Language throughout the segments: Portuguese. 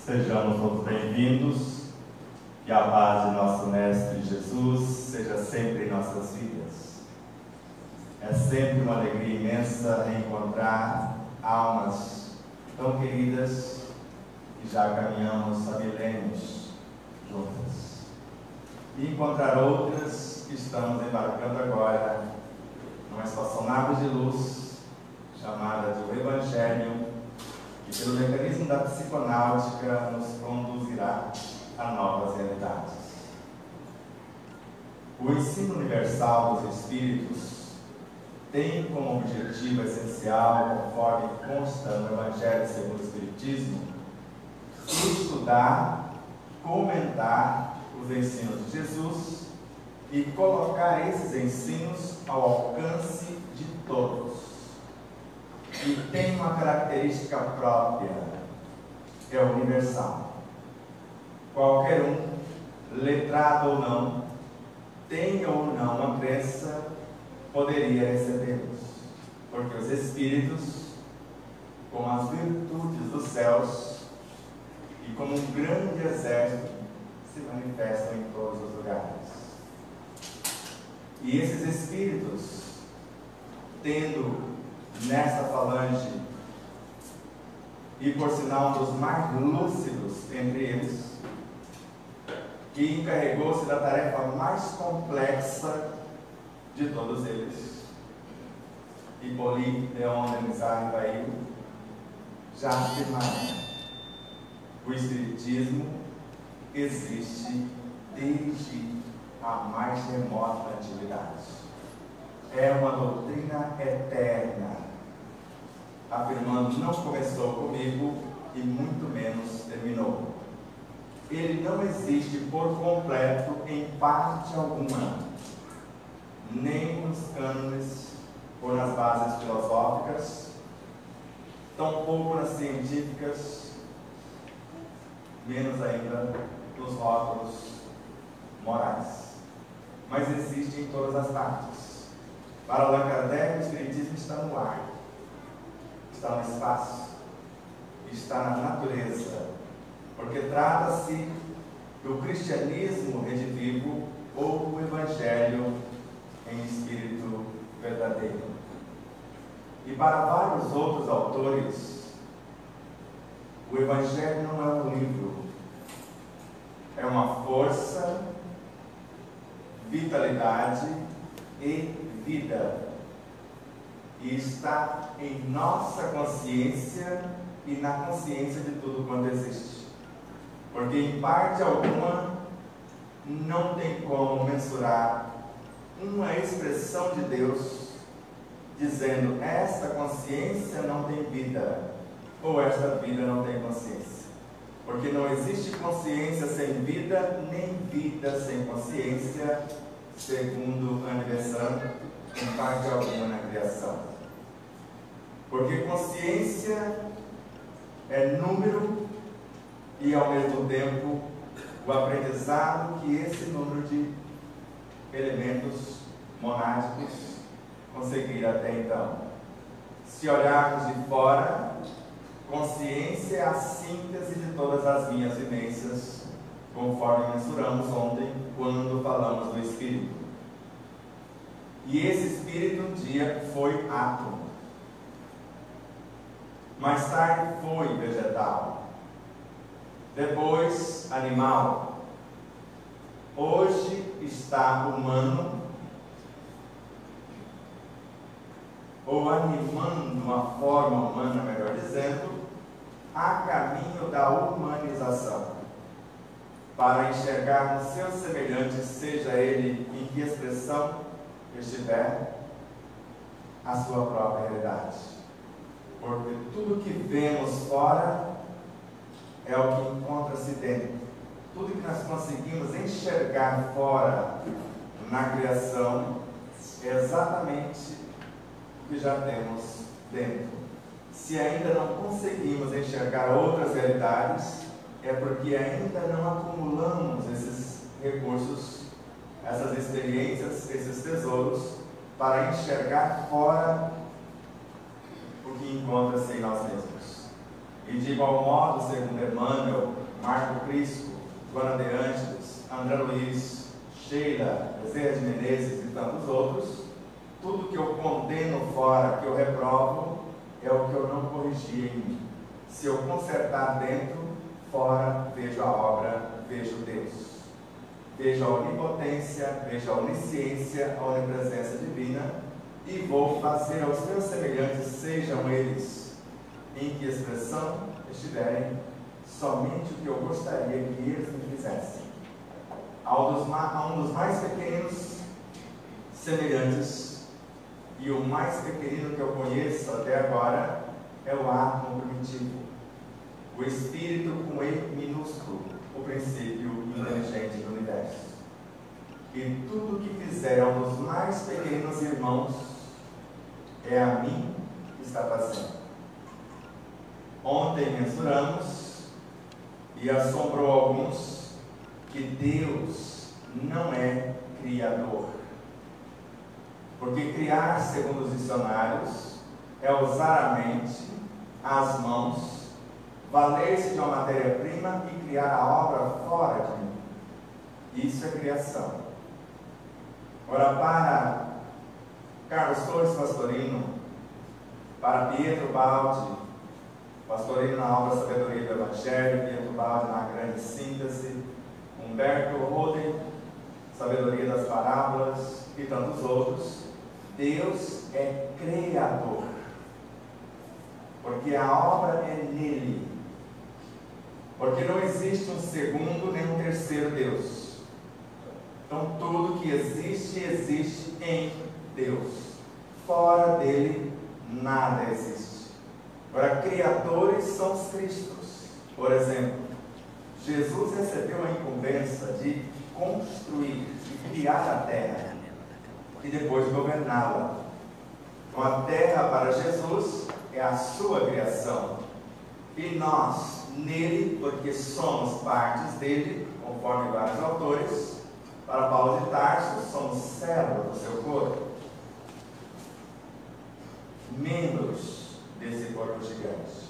Sejamos todos bem-vindos e a paz de nosso Mestre Jesus seja sempre em nossas vidas. É sempre uma alegria imensa reencontrar almas tão queridas que já caminhamos há milênios juntas. E encontrar outras que estamos embarcando agora numa estação nave de luz chamada de o Evangelho, que pelo mecanismo da psiconáutica nos conduzirá a novas realidades. O ensino universal dos Espíritos tem como objetivo essencial, conforme consta no Evangelho segundo o Espiritismo, estudar, comentar os ensinos de Jesus e colocar esses ensinos ao alcance de todos. E tem uma característica própria, é universal. Qualquer um, letrado ou não, tenha ou não uma crença, poderia recebê-los, porque os Espíritos, com as virtudes dos céus e como um grande exército, se manifestam em todos os lugares. E esses Espíritos, tendo nesta falange, e por sinal um dos mais lúcidos entre eles, que encarregou-se da tarefa mais complexa de todos eles, Hippolyte Léon Denis Rivail, já afirmaram: o Espiritismo existe desde a mais remota antiguidade. É uma doutrina eterna, afirmando: não começou comigo e muito menos terminou. Ele não existe por completo em parte alguma, nem nos cânones ou nas bases filosóficas, tampouco nas científicas, menos ainda nos rótulos morais, mas existe em todas as partes. Para Allan Kardec, o Espiritismo está no ar, está no espaço, está na natureza, porque trata-se do cristianismo redivivo ou do Evangelho em espírito verdadeiro. E para vários outros autores, o Evangelho não é um livro, é uma força, vitalidade e vida, e está em nossa consciência e na consciência de tudo quanto existe, porque em parte alguma não tem como mensurar uma expressão de Deus dizendo: esta consciência não tem vida, ou esta vida não tem consciência, porque não existe consciência sem vida, nem vida sem consciência, segundo André Santo, em parte alguma na criação. Porque consciência é número e, ao mesmo tempo, o aprendizado que esse número de elementos monásticos conseguiram até então. Se olharmos de fora, consciência é a síntese de todas as minhas vivências, conforme mensuramos ontem, quando falamos do Espírito. E esse Espírito um dia foi átomo, mais tarde foi vegetal, depois animal, hoje está humano, ou animando uma forma humana, melhor dizendo, a caminho da humanização, para enxergar nos seus semelhantes, seja ele em que expressão estiver, a sua própria realidade. Porque tudo que vemos fora é o que encontra-se dentro. Tudo que nós conseguimos enxergar fora na criação é exatamente o que já temos dentro. Se ainda não conseguimos enxergar outras realidades, é porque ainda não acumulamos esses recursos, essas experiências, esses tesouros, para enxergar fora o que encontra-se em nós mesmos. E de igual modo, segundo Emmanuel, Marco Prisco, Joana de Ângeles, André Luiz, Sheila, Bezerra de Menezes e tantos outros, tudo que eu condeno fora, que eu reprovo, é o que eu não corrigi em mim. Se eu consertar dentro, fora vejo a obra, vejo Deus. Vejo a onipotência, vejo a onisciência, a onipresença divina, e vou fazer aos meus semelhantes, sejam eles em que expressão estiverem, somente o que eu gostaria que eles me fizessem. A um dos mais pequenos semelhantes, e o mais pequenino que eu conheço até agora é o átomo primitivo, o espírito com E minúsculo, o princípio inteligente do universo. E tudo o que fizer a um dos mais pequenos irmãos é a mim que está fazendo. Ontem mensuramos e assombrou alguns que Deus não é criador. Porque criar, segundo os dicionários, é usar a mente, as mãos, valer-se de uma matéria-prima e criar a obra fora de mim. Isso é criação. Ora, para Carlos Torres Pastorino, para Pietro Baldi, Pastorino na obra Sabedoria do Evangelho, Pietro Baldi na Grande Síntese, Humberto Roden, Sabedoria das Parábolas e tantos outros, Deus é criador, porque a obra é nele, porque não existe um segundo nem um terceiro Deus. Então tudo que existe, existe em Deus. Fora dele, nada existe. Agora, criadores são os cristos. Por exemplo, Jesus recebeu a incumbência de construir, de criar a terra e depois de governá-la. Então, a terra para Jesus é a sua criação. E nós, nele, porque somos partes dele, conforme vários autores, para Paulo de Tarso, somos células do seu corpo, membros desse corpo gigante.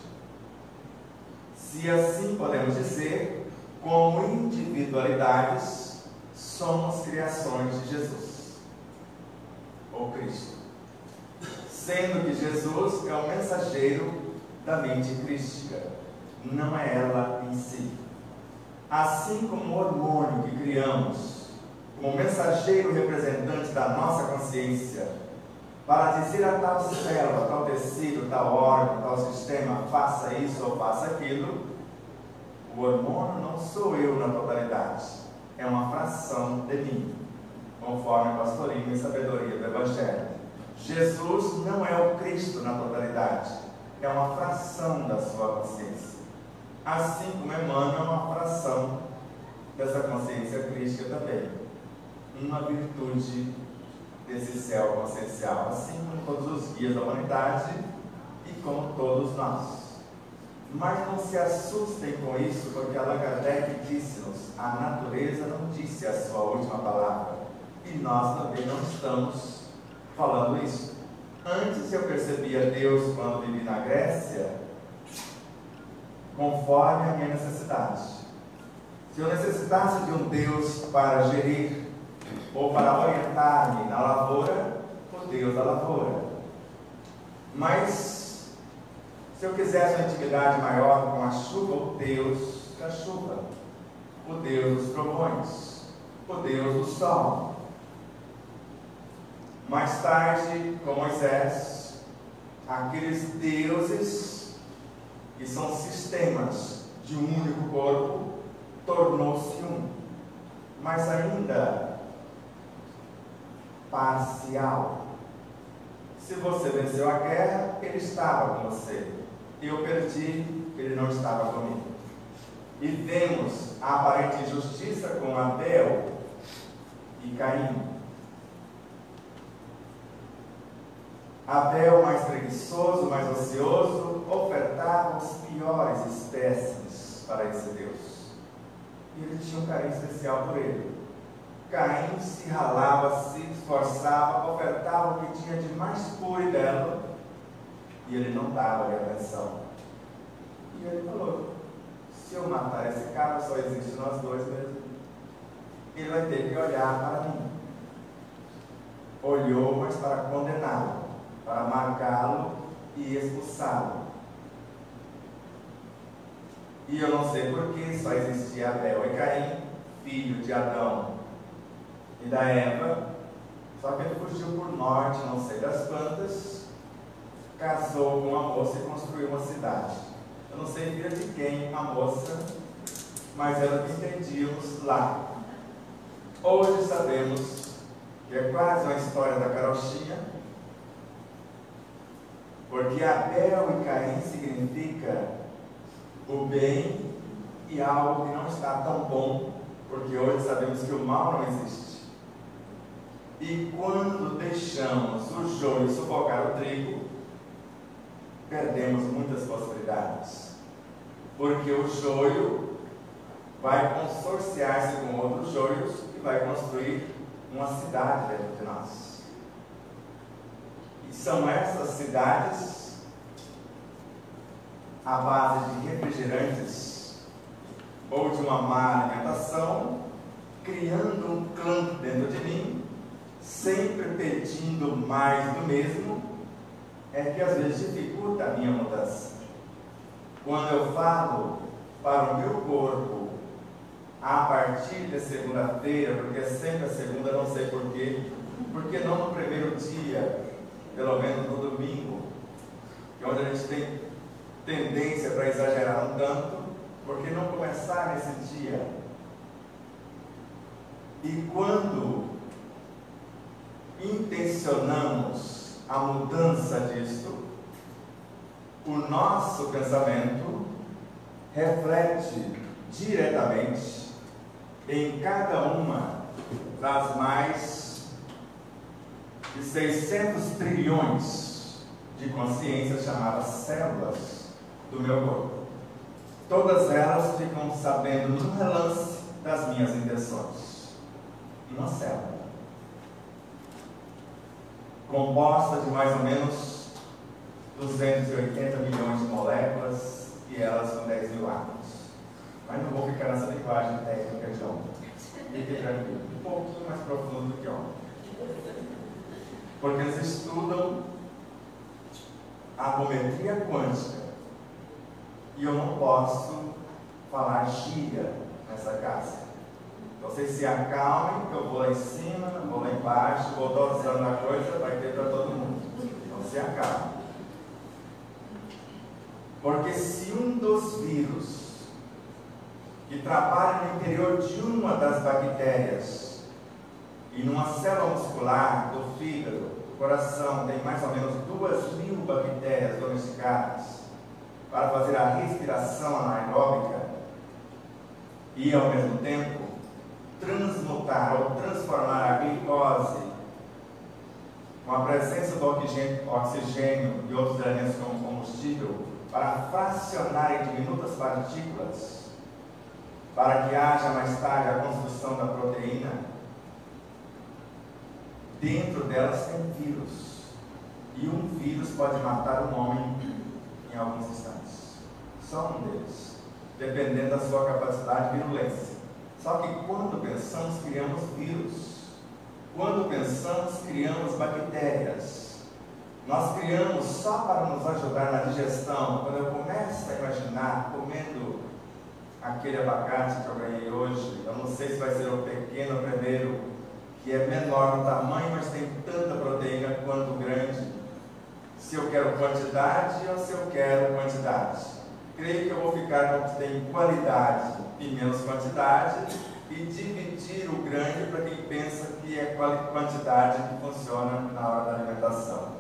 Se assim podemos dizer, como individualidades, somos criações de Jesus, ou Cristo, sendo que Jesus é o mensageiro da mente crística, não é ela em si. Assim como o hormônio que criamos, como mensageiro representante da nossa consciência, para dizer a tal célula, tal tecido, tal órgão, tal sistema, faça isso ou faça aquilo, o hormônio não sou eu na totalidade, é uma fração de mim, conforme a Pastorinho e Sabedoria do Evangelho. Jesus não é o Cristo na totalidade, é uma fração da sua consciência. Assim como Emmanuel é uma fração dessa consciência crística também. Uma virtude desse céu consciencial, assim como todos os guias da humanidade e como todos nós. Mas não se assustem com isso, porque Allan Kardec disse-nos: a natureza não disse a sua última palavra, e nós também não estamos falando isso. Antes eu percebia Deus quando vivi na Grécia, conforme a minha necessidade. Se eu necessitasse de um Deus para gerir ou para orientar-me na lavoura, o Deus da lavoura. Mas se eu quisesse uma intimidade maior com a chuva, o Deus da chuva, o Deus dos trovões, o Deus do sol. Mais tarde, com Moisés, aqueles deuses que são sistemas de um único corpo, tornou-se um, mas ainda parcial. Se você venceu a guerra, ele estava com você. Eu perdi, ele não estava comigo. E vemos a aparente injustiça com Abel e Caim. Abel, mais preguiçoso, mais ocioso, ofertava os piores espécimes para esse Deus. E ele tinha um carinho especial por ele. Caim se ralava, se esforçava, ofertava o que tinha de mais puro e belo, e ele não dava-lhe atenção. E ele falou: se eu matar esse cara, só existe nós dois mesmo. Ele vai ter que olhar para mim. Olhou, mas para condená-lo, para marcá-lo e expulsá-lo. E eu não sei porquê, só existia Abel e Caim, filho de Adão e da Eva. Só que ele fugiu por norte, não sei das quantas, casou com uma moça e construiu uma cidade. Eu não sei filha de quem a moça, mas era o que entendíamos lá. Hoje sabemos que é quase uma história da carochinha, porque Abel e Caim significa o bem e algo que não está tão bom, porque hoje sabemos que o mal não existe. E quando deixamos o joio sufocar o trigo, perdemos muitas possibilidades, porque o joio vai consorciar-se com outros joios e vai construir uma cidade dentro de nós. E são essas cidades à base de refrigerantes ou de uma má alimentação, criando um clã dentro de mim, sempre pedindo mais do mesmo, é que às vezes dificulta a minha mudança. Quando eu falo para o meu corpo, a partir de segunda-feira, porque é sempre a segunda, não sei porquê, porque não no primeiro dia, pelo menos no domingo, que é onde a gente tem tendência para exagerar um tanto, porque não começar nesse dia? E quando intencionamos a mudança disto, o nosso pensamento reflete diretamente em cada uma das mais de 600 trilhões de consciências chamadas células do meu corpo. Todas elas ficam sabendo no relance das minhas intenções. Uma célula composta de mais ou menos 280 milhões de moléculas e elas com 10 mil átomos. Mas não vou ficar nessa linguagem técnica de ontem. Fique tranquilo, um pouquinho mais profundo do que ontem. Porque eles estudam a apometria quântica. E eu não posso falar gíria nessa casa. Vocês se acalmem, que eu vou lá em cima, vou lá embaixo, vou dosando a coisa, vai ter para todo mundo. Então se acalmem. Porque se um dos vírus que trabalha no interior de uma das bactérias e numa célula muscular do fígado, do coração, tem mais ou menos 2.000 bactérias domesticadas para fazer a respiração anaeróbica e, ao mesmo tempo, transmutar ou transformar a glicose com a presença do oxigênio e outros elementos como combustível para fracionar em diminutas partículas, para que haja mais tarde a construção da proteína. Dentro delas tem vírus, e um vírus pode matar um homem em alguns instantes. Só um deles, dependendo da sua capacidade de virulência. Só que quando pensamos, criamos vírus. Quando pensamos, criamos bactérias. Nós criamos só para nos ajudar na digestão. Quando eu começo a imaginar comendo aquele abacate que eu ganhei hoje, eu não sei se vai ser o pequeno primeiro, que é menor no tamanho, mas tem tanta proteína quanto o grande. Se eu quero quantidade ou se eu quero quantidade. Creio que eu vou ficar com o que tem qualidade e menos quantidade e dividir o grande para quem pensa que é quantidade que funciona na hora da alimentação.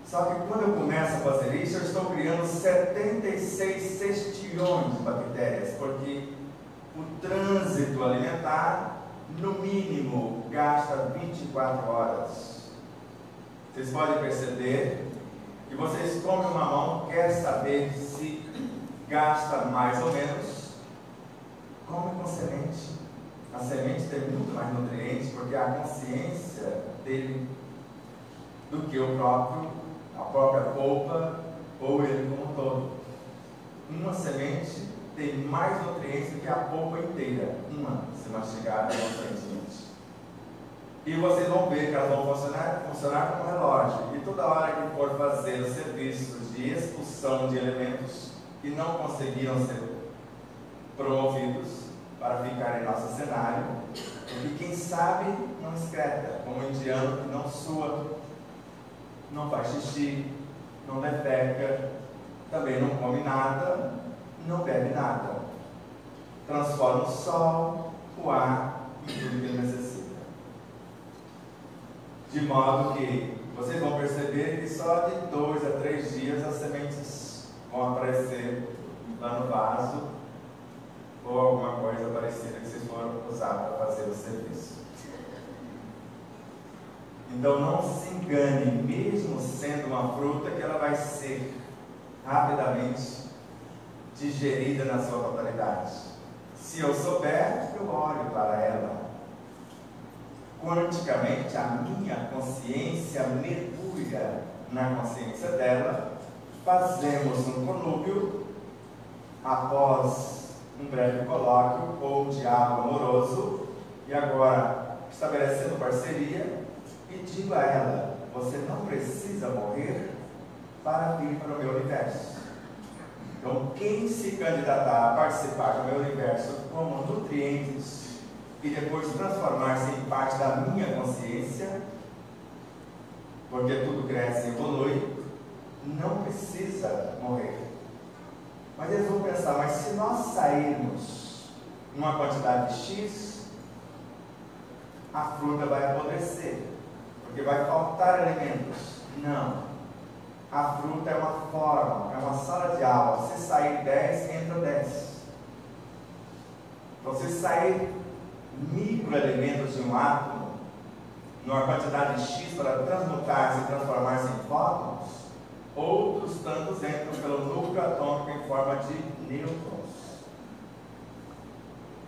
Só que quando eu começo a fazer isso, eu estou criando 76 sextilhões de bactérias, porque o trânsito alimentar, no mínimo, gasta 24 horas. Vocês podem perceber que vocês comem uma mão, quer saber se gasta mais ou menos, come com semente. A semente tem muito mais nutrientes, porque a consciência dele do que a própria polpa ou ele como um todo. Uma semente tem mais nutrientes do que a polpa inteira, uma se mastigada constantemente. E vocês vão ver que elas vão funcionar como relógio. E toda hora que for fazer os serviços de expulsão de elementos que não conseguiram ser promovidos para ficar em nosso cenário, e quem sabe não excreta, como o indiano que não sua, não faz xixi, não defeca, também não come nada, não bebe nada, transforma o sol, o ar e tudo que ele necessita. De modo que vocês vão perceber que só de 2 a 3 dias as sementes vão aparecer lá no vaso, ou alguma coisa parecida que vocês foram usar para fazer o serviço. Então não se engane, mesmo sendo uma fruta, que ela vai ser rapidamente digerida na sua totalidade. Se eu souber, eu olho para ela. Quanticamente, a minha consciência mergulha na consciência dela, fazemos um conúbio após um breve colóquio ou um diálogo amoroso, e agora estabelecendo parceria, e digo a ela: você não precisa morrer para vir para o meu universo. Então, quem se candidatar a participar do meu universo como nutrientes e depois transformar-se em parte da minha consciência, porque tudo cresce e evolui, não precisa morrer. Mas eles vão pensar: mas se nós sairmos numa quantidade X, a fruta vai apodrecer, porque vai faltar elementos. Não. A fruta é uma forma, é uma sala de aula. Se sair 10, entra 10. Então, se sair microelementos de um átomo, numa quantidade X para transmutar-se e transformar-se em fótons, outros tantos entram pelo núcleo atômico em forma de nêutrons,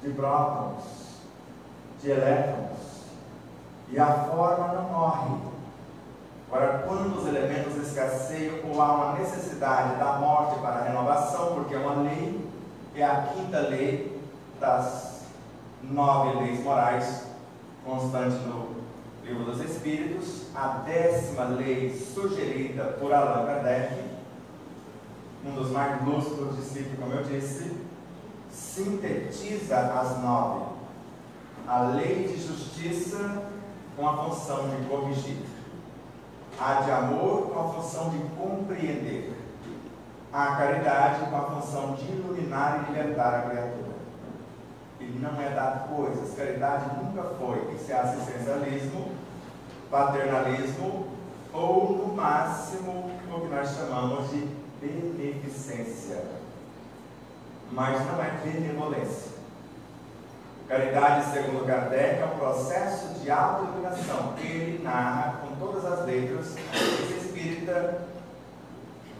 de prótons, de elétrons, e a forma não morre. Agora, quando os elementos escasseiam ou há uma necessidade da morte para a renovação, porque é uma lei, é a 5ª lei das 9 leis morais, constante no Livro dos Espíritos, a 10ª lei sugerida por Allan Kardec, um dos mais lúcidos discípulos, como eu disse, sintetiza as 9. A lei de justiça com a função de corrigir, a de amor com a função de compreender, a caridade com a função de iluminar e libertar a criatura. E não é dar coisas, caridade nunca foi. Isso é assistencialismo, paternalismo, ou no máximo o que nós chamamos de beneficência, mas não é benevolência. Caridade, segundo Kardec, é um processo de autoiluminação. Ele narra com todas as letras, esse espírita,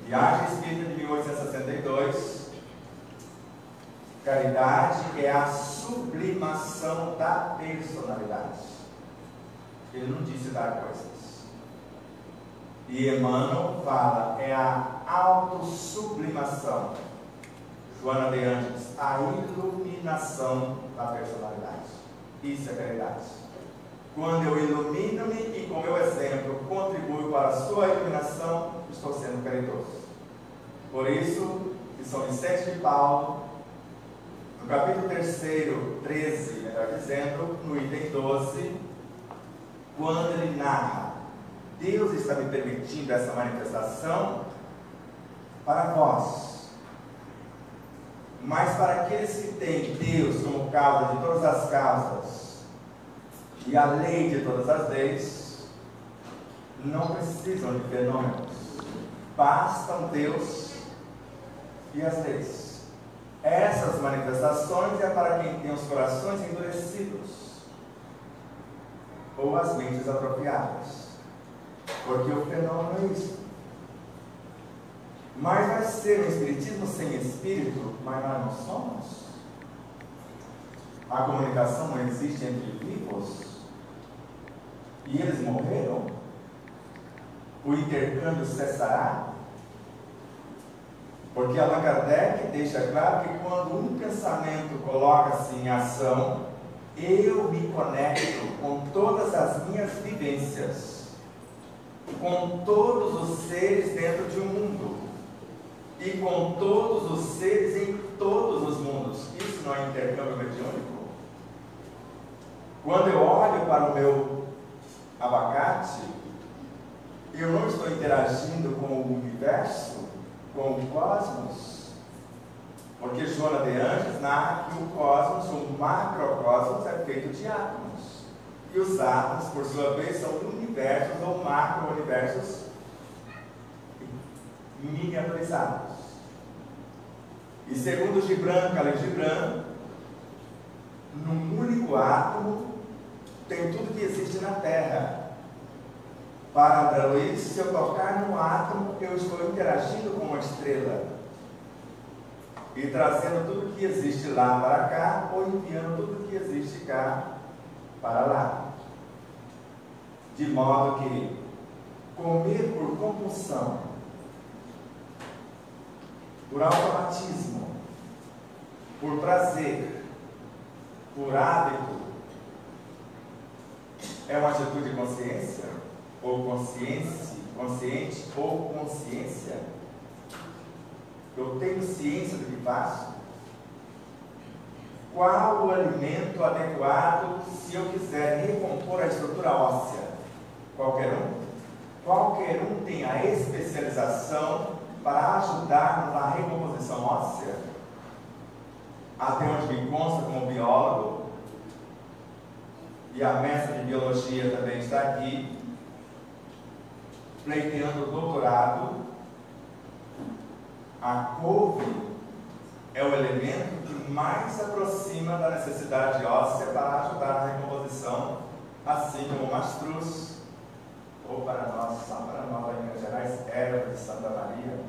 Viagem Espírita de 1862. Caridade é a sublimação da personalidade. Ele não disse dar coisas. E Emmanuel fala, é a autossublimação. Joana de Ângeles, a iluminação da personalidade. Isso é caridade. Quando eu ilumino-me e com meu exemplo contribuo para a sua iluminação, estou sendo caridoso. Por isso, que São Vicente de Paulo, no capítulo 3º, 13, melhor dizendo, no item 12, quando ele narra, Deus está me permitindo essa manifestação para vós, mas para aqueles que têm Deus como causa de todas as causas e a lei de todas as leis, não precisam de fenômenos, bastam Deus e as leis. Essas manifestações é para quem tem os corações endurecidos ou as mentes atrofiadas, porque o fenômeno é isso. Mas vai ser um espiritismo sem espírito, mas nós não somos. A comunicação não existe entre vivos e eles morreram. O intercâmbio cessará. Porque Allan Kardec deixa claro que quando um pensamento coloca-se em ação, eu me conecto com todas as minhas vivências, com todos os seres dentro de um mundo, e com todos os seres em todos os mundos. Isso não é intercâmbio mediúnico? Quando eu olho para o meu abacate, eu não estou interagindo com o universo, com o cosmos, porque Joana de Anjos narra que o cosmos, o macrocosmos, é feito de átomos, e os átomos, por sua vez, são universos ou macro-universos miniaturizados. E segundo Khalil Gibran, num único átomo tem tudo que existe na Terra. Para André Luiz, se eu tocar no átomo, eu estou interagindo com uma estrela e trazendo tudo que existe lá para cá, ou enviando tudo que existe cá para lá. De modo que comer por compulsão, por automatismo, por prazer, por hábito, é uma atitude de consciência? Ou consciente ou consciência? Eu tenho ciência do que faço? Qual o alimento adequado se eu quiser recompor a estrutura óssea? Qualquer um? Qualquer um tem a especialização para ajudar na recomposição óssea? Até onde me consta como biólogo, e a mestra de biologia também está aqui, pleiteando o doutorado, a couve é o elemento que mais se aproxima da necessidade óssea para ajudar na recomposição, assim como o mastruz, ou para nós, só para nós em Minas Gerais, erva de Santa Maria.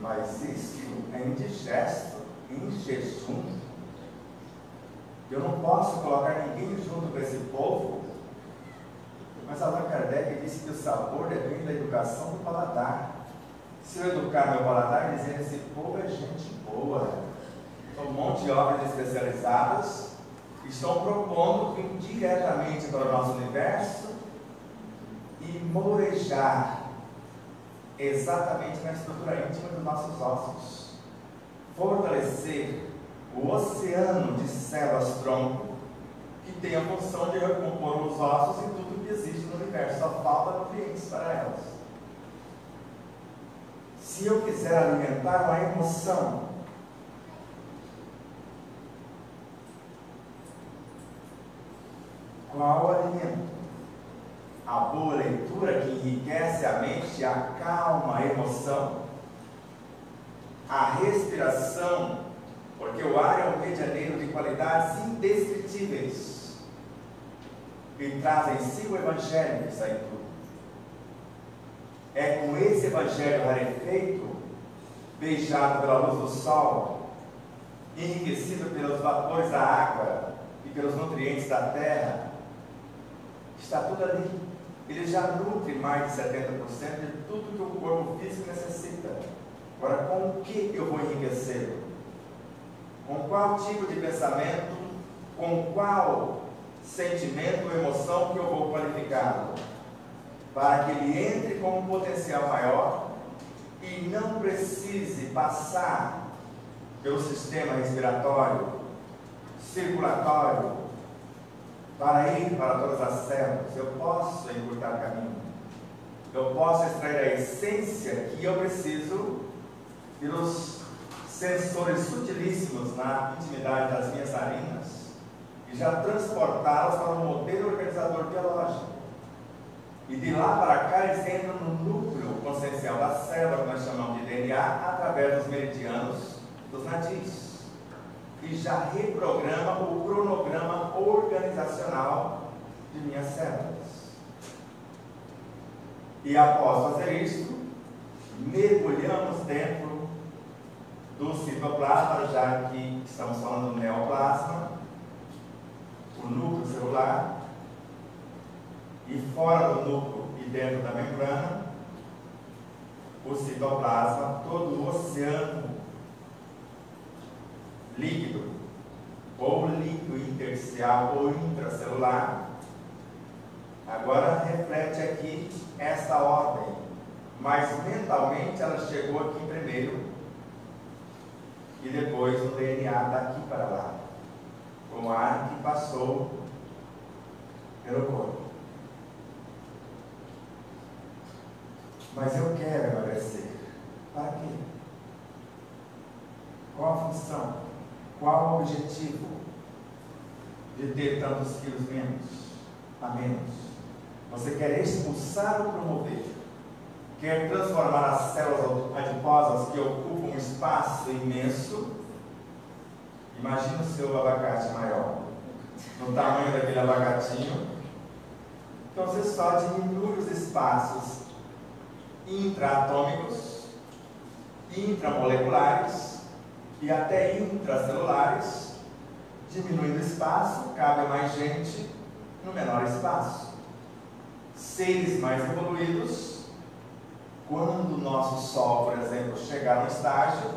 Mas isso é indigesto, em jejum. Eu não posso colocar ninguém junto com esse povo. Mas Allan Kardec disse que o sabor depende da educação do paladar. Se eu educar meu paladar dizendo esse povo é gente boa, um monte de obras especializadas estão propondo vir diretamente para o nosso universo e morejar exatamente na estrutura íntima dos nossos ossos, fortalecer o oceano de células-tronco que tem a função de recompor os ossos e tudo que existe no universo, só falta nutrientes para elas. Se eu quiser alimentar uma emoção, qual o alimento? A boa leitura que enriquece a mente, acalma a emoção, a respiração, porque o ar é um medianeiro de qualidades indescritíveis e traz em si o Evangelho que sai tudo. É com esse Evangelho rarefeito, beijado pela luz do sol, enriquecido pelos vapores da água e pelos nutrientes da terra, está tudo ali. Ele já nutre mais de 70% de tudo que o corpo físico necessita. Agora, com o que eu vou enriquecê-lo? Com qual tipo de pensamento, com qual sentimento ou emoção que eu vou qualificá-lo? Para que ele entre com um potencial maior e não precise passar pelo sistema respiratório, circulatório, para ir para todas as células. Eu posso encurtar o caminho. Eu posso extrair a essência que eu preciso pelos sensores sutilíssimos na intimidade das minhas narinas e já transportá-las para um modelo organizador biológico. E de lá para cá eles entram no núcleo consciencial da célula, que nós chamamos de DNA, através dos meridianos dos nadis. E já reprograma o cronograma organizacional de minhas células. E após fazer isso, mergulhamos dentro do citoplasma, já que estamos falando do neoplasma, o núcleo celular, e fora do núcleo e dentro da membrana, o citoplasma, todo o oceano líquido, ou líquido intersticial ou intracelular, agora reflete aqui esta ordem, mas mentalmente ela chegou aqui primeiro e depois o DNA daqui para lá, com o ar que passou pelo corpo. Mas eu quero emagrecer. Para quê? Qual a função? Qual o objetivo de ter tantos quilos a menos? Você quer expulsar ou promover? Quer transformar as células adiposas que ocupam um espaço imenso? Imagina o seu abacate maior, no tamanho daquele abacatinho. Então você só diminui os espaços intraatômicos, intramoleculares e até intracelulares. Diminuindo o espaço, cabe mais gente no menor espaço. Seres mais evoluídos, quando o nosso Sol, por exemplo, chegar no estágio,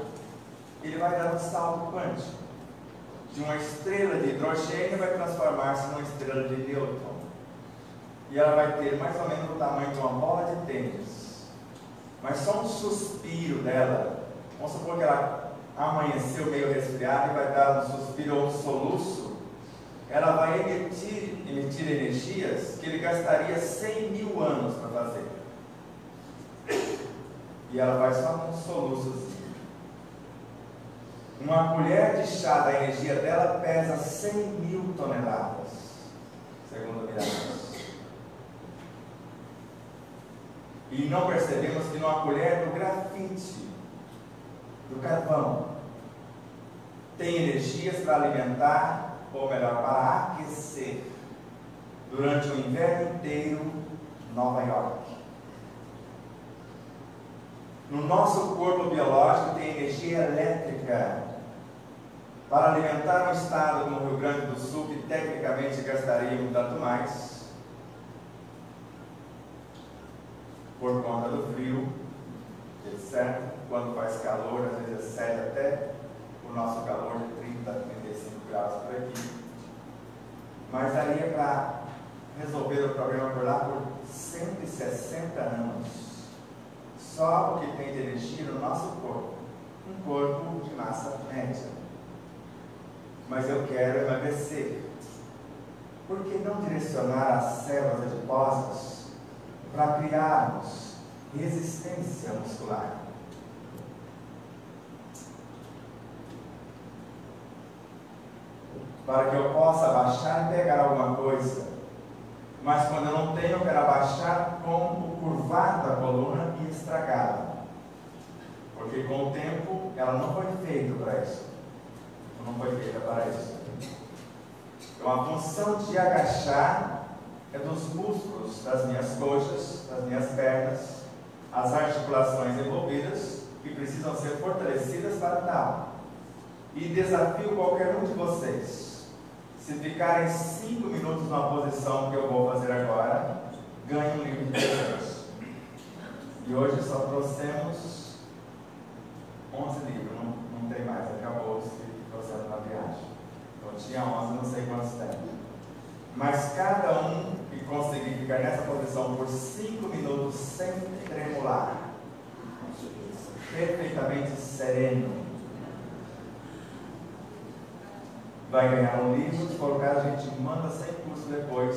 ele vai dar um salto quântico. De uma estrela de hidrogênio vai transformar-se numa estrela de nêutron. E ela vai ter mais ou menos o tamanho de uma bola de tênis. Mas só um suspiro dela, vamos supor que ela amanheceu meio resfriada e vai dar um suspiro ou um soluço, ela vai emitir energias que ele gastaria 100 mil anos para fazer. E ela vai só com um soluçozinho. Uma colher de chá da energia dela pesa 100 mil toneladas, segundo Miranda. E não percebemos que numa colher do grafite, do carvão, tem energias para alimentar, ou melhor, para aquecer, durante o inverno inteiro, Nova York. No nosso corpo biológico tem energia elétrica para alimentar um estado como o Rio Grande do Sul, que tecnicamente gastaria um tanto mais, por conta do frio, etc. Quando faz calor, às vezes excede até o nosso calor de 30 a 35 graus por aqui. Mas daria para resolver o problema por lá por 160 anos. Só o que tem de energia no nosso corpo. Um corpo de massa média. Mas eu quero emagrecer. Por que não direcionar as células adiposas para criarmos resistência muscular? Para que eu possa abaixar e pegar alguma coisa. Mas quando eu não tenho, eu quero abaixar com o curvado da coluna e estragá-la. Porque com o tempo, ela não foi feita para isso. Não foi feita para isso. Então a função de agachar é dos músculos das minhas coxas, das minhas pernas, as articulações envolvidas, que precisam ser fortalecidas para tal. E desafio qualquer um de vocês, se ficarem 5 minutos na posição que eu vou fazer agora, ganhe um livro de presente. E hoje só trouxemos 11 livros, não tem mais, acabou os que trouxemos na viagem. Então tinha 11, não sei quantos tem. Mas cada um que conseguir ficar nessa posição por 5 minutos sem tremular, perfeitamente sereno, vai ganhar um livro. Se for o caso, a gente manda sem custo depois,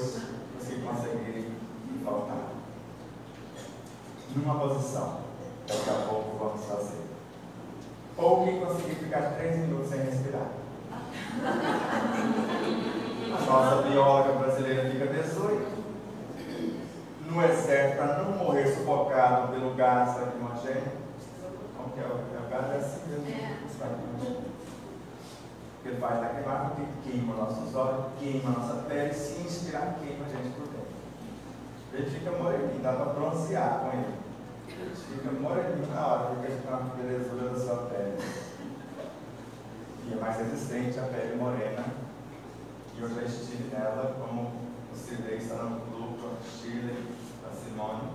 se conseguirem voltar. Numa posição, daqui a pouco vamos fazer. Ou quem conseguir ficar 3 minutos sem respirar. A nossa bióloga brasileira fica 18. No exército, para não morrer sufocado pelo gás lacrimogêneo, porque o gás é assim mesmo. Ele faz lacrimal porque queima nossos olhos, queima nossa pele, se inspirar, queima a gente por dentro. A gente fica moreninho, dá para bronzear com ele. A gente fica moreninho na hora, porque a gente tem uma belezura da sua pele. E é mais resistente a pele morena. E eu já estive nela, como o Sidney está no grupo, a Shirley, a Simone.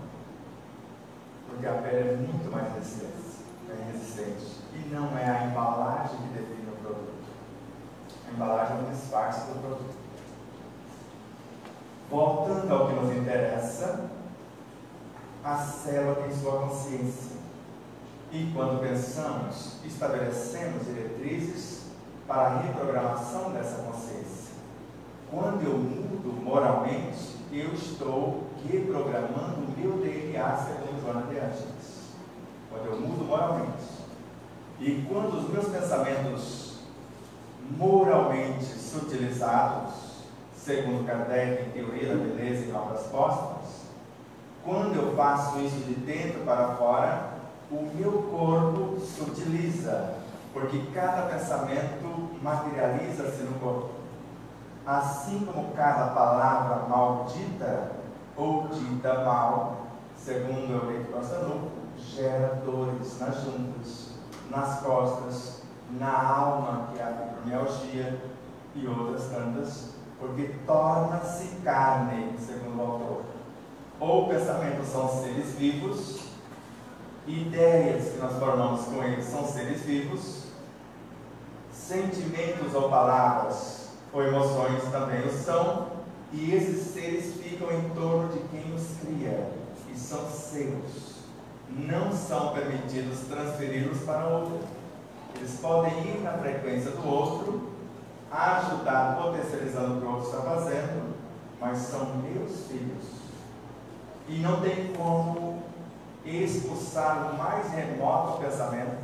Porque a pele ele é muito mais resistente. E não é a embalagem que define o produto. A embalagem é um disfarce do produto. Voltando ao que nos interessa, a célula tem sua consciência. E quando pensamos, estabelecemos diretrizes para a reprogramação dessa consciência. Quando eu mudo moralmente, eu estou reprogramando o meu DNA, segundo Joana de Ângeles. Quando eu mudo moralmente. E quando os meus pensamentos moralmente sutilizados, segundo Kardec, em Teoria da Beleza e Obras Póstumas, quando eu faço isso de dentro para fora, o meu corpo sutiliza, porque cada pensamento materializa-se no corpo. Assim como cada palavra maldita ou dita mal, segundo Eurico Passanufo, gera dores nas juntas, nas costas, na alma, que é a fibromialgia e outras tantas, porque torna-se carne, segundo o autor. Ou pensamentos são seres vivos, ideias que nós formamos com eles são seres vivos, sentimentos ou palavras ou emoções também o são, e esses seres ficam em torno de quem os cria, e são seus. Não são permitidos transferi-los para outro. Eles podem ir na frequência do outro, ajudar, potencializando o que o outro está fazendo, mas são meus filhos. E não tem como expulsar o mais remoto pensamento,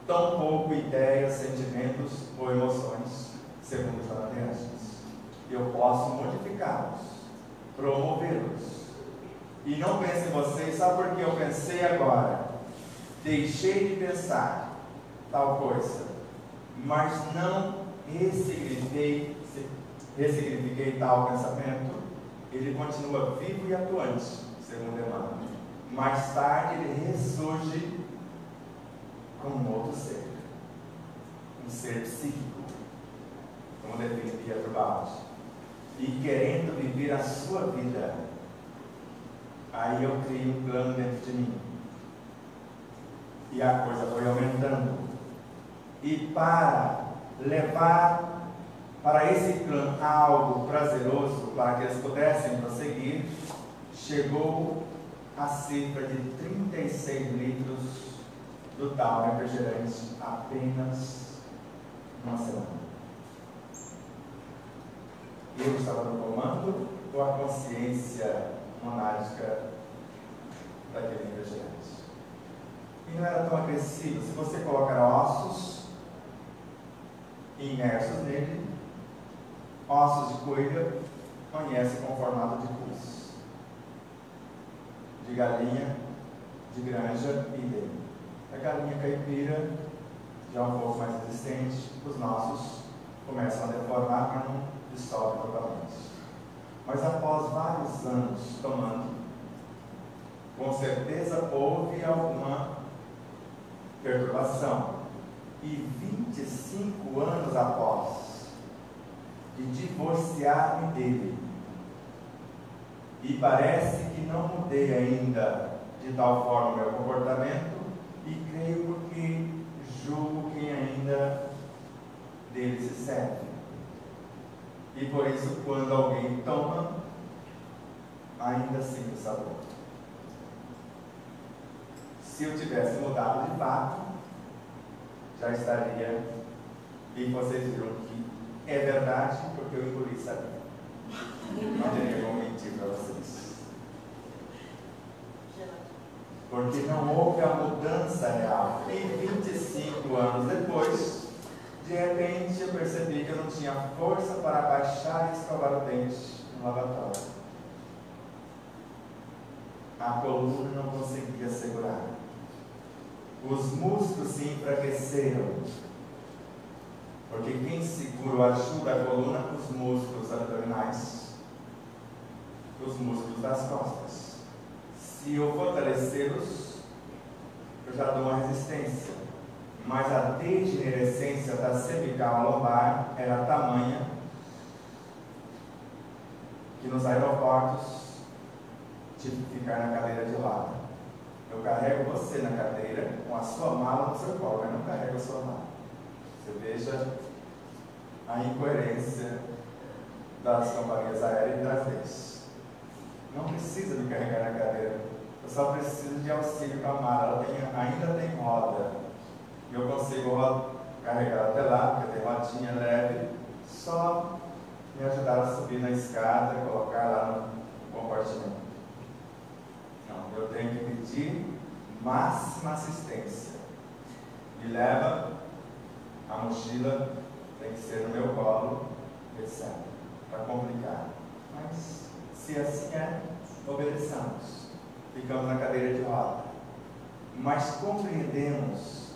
tampouco ideias, sentimentos ou emoções, segundo Joana de Ângeles. Eu posso modificá-los, promovê-los. E não pense em vocês, sabe por que eu pensei agora? Deixei de pensar tal coisa, mas não ressignifiquei tal pensamento. Ele continua vivo e atuante, segundo Emmanuel. Mais tarde ele ressurge como um outro ser, um ser psíquico, como define Pietro Baldi, e querendo viver a sua vida. Aí eu criei um plano dentro de mim, e a coisa foi aumentando, e para levar para esse plano algo prazeroso, para que eles pudessem prosseguir, chegou a cifra de 36 litros do tal refrigerante apenas uma semana. Eu estava no comando ou a consciência monádica daquele refrigerante? E não era tão agressivo. Se você colocar ossos imersos nele, ossos de coelho, conhece com o formato de cruz, de galinha, de granja e dele. A galinha caipira já é um pouco mais resistente, os nossos começam a deformar, mas não dissolvem totalmente. Mas após vários anos tomando, com certeza houve alguma perturbação. E 25 anos após de divorciar-me dele, e parece que não mudei ainda de tal forma o meu comportamento, e creio porque julgo quem ainda dele se serve. E por isso, quando alguém toma, ainda sente o sabor. Se eu tivesse mudado de fato, já estaria, e vocês viram que é verdade, porque eu engoli isso aqui. Não teria como mentir para vocês. Porque não houve a mudança real. E 25 anos depois, de repente eu percebi que eu não tinha força para baixar e escovar o dente no lavatório. A coluna não conseguia segurar. Os músculos se enfraqueceram. Porque quem segura ou ajuda a coluna? Os músculos abdominais, os músculos das costas. Se eu fortalecê-los, eu já dou uma resistência. Mas a degenerescência da cervical lombar era tamanha que nos aeroportos tive que ficar na cadeira de lado. Eu carrego você na cadeira com a sua mala no seu colo, mas não carrego a sua mala. Você veja a incoerência das companhias aéreas e das leis. Não precisa me carregar na cadeira, eu só preciso de auxílio com a mala. Ela ainda tem roda, e eu consigo carregar até lá, porque tem rodinha leve, só me ajudar a subir na escada e colocar lá no compartimento. Não, eu tenho que pedir máxima assistência. Me leva, a mochila tem que ser no meu colo, etc. Para complicar. Mas, se assim é, obedeçamos. Ficamos na cadeira de roda. Mas compreendemos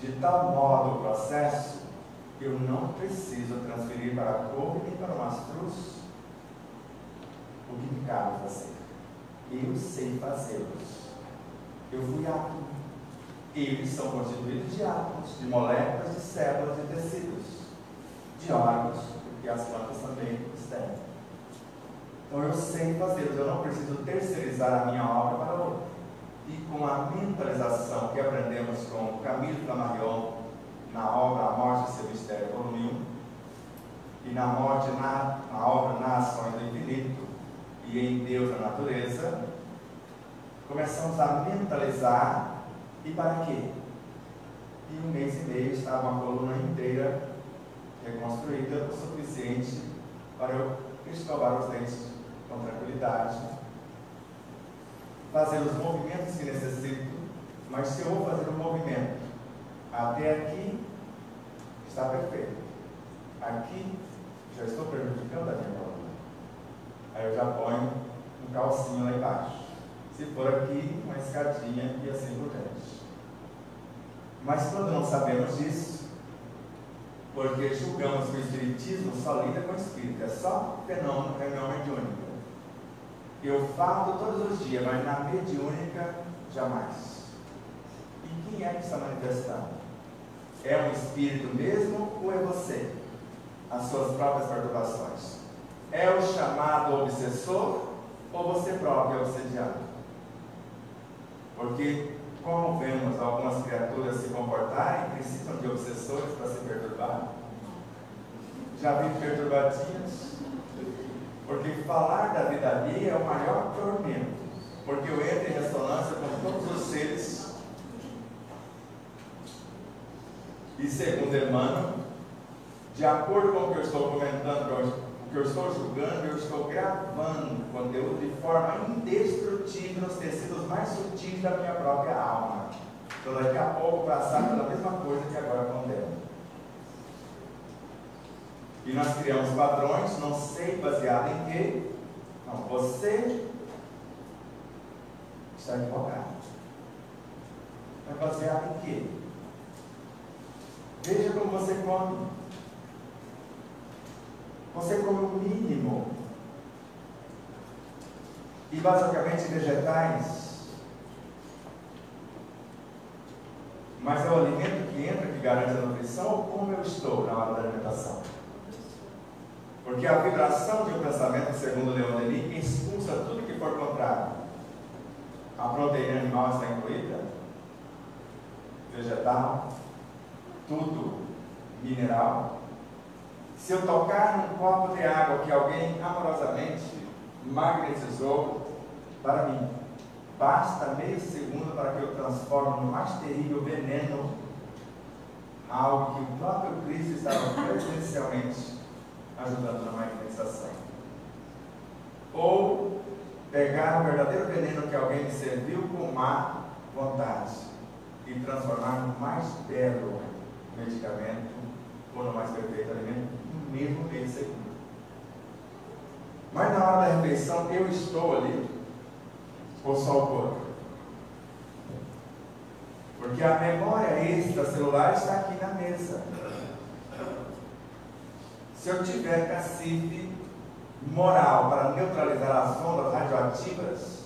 de tal modo o processo que eu não preciso transferir para a couve nem para o mastruz o que me cabe fazer. Eu sei fazê-los. Eu fui átomo. Eles são constituídos de átomos, de moléculas, de células, de tecidos, de órgãos, porque as plantas também têm. Então eu sei fazê-los, eu não preciso terceirizar a minha obra para outro. E com a mentalização que aprendemos com Camille Flammarion na obra A Morte e Seu Mistério, volume 1, e na obra Nações do Infinito e em Deus na Natureza, começamos a mentalizar. E para quê? E 1 mês e meio estava uma coluna inteira reconstruída o suficiente para eu escovar os dentes com tranquilidade, fazer os movimentos que necessito. Mas se eu vou fazer um movimento até aqui, está perfeito. Aqui, já estou prejudicando a minha coluna. Aí eu já ponho um calcinho lá embaixo. Se for aqui, uma escadinha e assim por diante. Mas quando não sabemos disso, porque julgamos que o Espiritismo só lida com o Espírito, é só fenômeno, reunião mediúnica. Eu falo todos os dias, mas na mediúnica, jamais. E quem é que está manifestando? É um espírito mesmo ou é você? As suas próprias perturbações. É o chamado obsessor ou você próprio é obsediado? Porque, como vemos algumas criaturas se comportarem, precisam de obsessores para se perturbar. Já vi perturbadinhas? Porque falar da vida alheia é o maior tormento. Porque eu entro em ressonância com todos os seres. E segundo Emmanuel, de acordo com o que eu estou comentando, o que eu estou julgando, eu estou gravando conteúdo de forma indestrutível nos tecidos mais sutis da minha própria alma. Então daqui a pouco passar pela mesma coisa que agora condeno. E nós criamos padrões, não sei baseado em quê. Não, você está equivocado. É baseado em quê? Veja como você come. Você come o mínimo. E basicamente vegetais. Mas é o alimento que entra que garante a nutrição, ou como eu estou na hora da alimentação? Porque a vibração de um pensamento, segundo Leon Denis, expulsa tudo que for contrário. A proteína animal está incluída, vegetal, tudo mineral. Se eu tocar num copo de água que alguém amorosamente magnetizou para mim, basta meio segundo para que eu transforme no mais terrível veneno algo que o próprio Cristo estava presencialmente ajudando na magnetização. Ou pegar o verdadeiro veneno que alguém me serviu com má vontade e transformar no mais belo medicamento ou no mais perfeito alimento no mesmo meio segundo. Mas na hora da refeição eu estou ali ou só o corpo? Porque a memória extracelular está aqui na mesa. Se eu tiver cacife moral para neutralizar as ondas radioativas